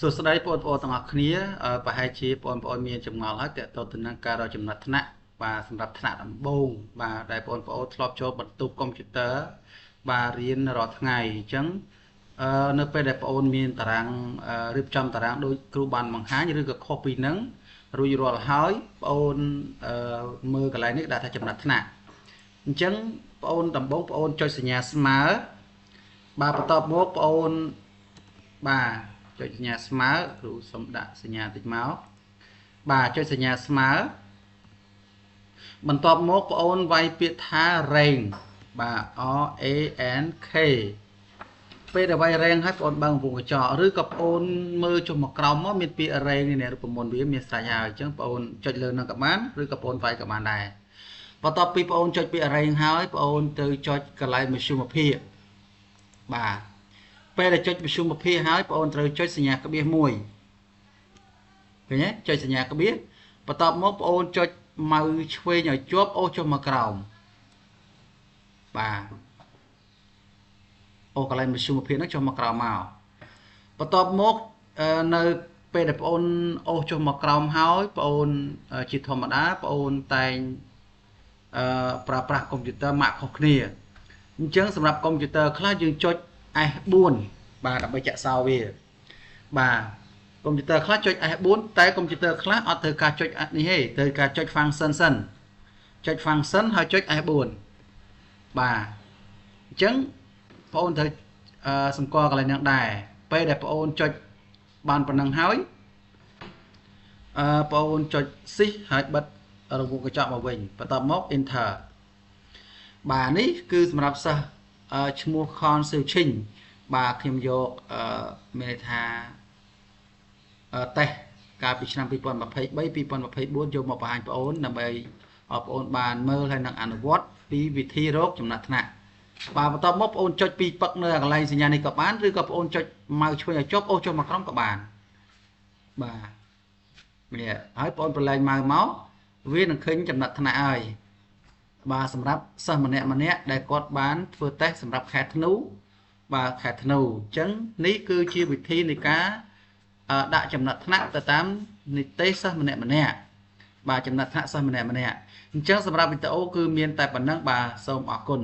សួស្តីបងប្អូនទាំងអស់គ្នាប្រហែលជាបងប្អូនមានចម្ងល់ហើយតើតើទៅនឹងការរកចំណាត់ថ្នាក់បាទសម្រាប់ថ្នាក់ដំបូងបាទដែលបងប្អូនធ្លាប់ចូលបន្ទប់កុំព្យូទ័របាទរៀនរាល់ថ្ងៃអញ្ចឹងនៅពេលដែលបងប្អូនមានតារាងរៀបចំតារាងដោយគ្រូបានបង្ហាញឬក៏ខុសពីនឹងរួចរាល់ហើយបងប្អូនមើលកន្លែងនេះដាក់ថាចំណាត់ថ្នាក់អញ្ចឹងបងប្អូនដំបូងបងប្អូនចុចសញ្ញាស្មើបាទបន្ទាប់មកបងប្អូនបាទចុចសញ្ញាស្មើគ្រូសុំដាក់សញ្ញាតិចមកបាទចុចសញ្ញាស្មើបន្ទាប់មកបងប្អូនវាយពាក្យថា rank បាទ R A N K ពេលដែលវាយ rank ហើយបងប្អូនបើកកំពុងកញ្ចក់ឬក៏បងប្អូនមើលចុះមកក្រោមមកមានពាក្យ rank នេះរូបមន្តវាមានស្រេចហើយអញ្ចឹងបងប្អូនចុចលើនឹងក៏បានឬក៏បងប្អូនវាយក៏បានដែរបន្ទាប់ពីបងប្អូនចុចពាក្យ rank ហើយបងប្អូនទៅចុចកន្លែងមធ្យមភាពបាទពេលដែលចុចមធ្យមភាពហើយបងប្អូនត្រូវចុចសញ្ញាក្បៀសមួយឃើញទេចុចសញ្ញាក្បៀសបន្ទាប់មកបងប្អូនចុចម៉ៅឆ្វេងឲ្យជាប់អូសចុះមកក្រោមបាទអូកន្លែងមធ្យមភាពហ្នឹងចុះមកក្រោមមកបន្ទាប់មកនៅពេលដែលបងប្អូនអូសចុះមកក្រោមហើយបងប្អូនជាធម្មតាបងប្អូនតែងប្រើប្រាស់កុំព្យូទ័រម៉ាកខុសគ្នាអញ្ចឹងសម្រាប់កុំព្យូទ័រខ្លះយើងចុច F4 បាទដើម្បីចាក់សោវាបាទកុំព្យូទ័រខ្លះចុច F4 តែកុំព្យូទ័រខ្លះអត់ត្រូវការចុចនេះទេត្រូវការចុច function សិនចុច function ហើយចុច F4 បាទអញ្ចឹងបងប្អូនត្រូវសម្គាល់កន្លែងហ្នឹងដែរពេលដែលបងប្អូនចុចបានប៉ុណ្ណឹងហើយបងប្អូនចុច Shift ហើយបិទរង្វង់កញ្ចក់មកវិញបន្ទាប់មក Enter បាទនេះគឺសម្រាប់សិស្សឈ្មោះ Khon Siu Ching បាទខ្ញុំយកមានន័យថាតេស្តកាលពីឆ្នាំ2023 2024យកមកបង្ហាញបងប្អូនដើម្បីឲ្យបងប្អូនបានមើលហើយនឹងអនុវត្តពីវិធីរកចំណាត់ថ្នាក់បាទបន្ទាប់មកបងប្អូនចុចពីពឹកនៅកន្លែងសញ្ញានេះក៏បានឬក៏បងប្អូនចុចម៉ៅឆ្វេងឲ្យជាប់អូសចុះមកក្រោមក៏បានបាទនេះហើយបងប្អូនប្រឡែងម៉ៅមកវានឹងឃើញចំណាត់ថ្នាក់ហើយបាទសម្រាប់សិស្សម្នាក់ដែលគាត់បានធ្វើតេស្តសម្រាប់ខែធ្នូបាទខែធ្នូអញ្ចឹងនេះគឺជាវិធីនៃការដាក់ចំណាត់ថ្នាក់ទៅតាមនីតិសិស្សម្នាក់បាទចំណាត់ថ្នាក់សិស្សម្នាក់អញ្ចឹងសម្រាប់វីដេអូគឺមានតែប៉ុណ្ណឹងបាទសូមអរគុណ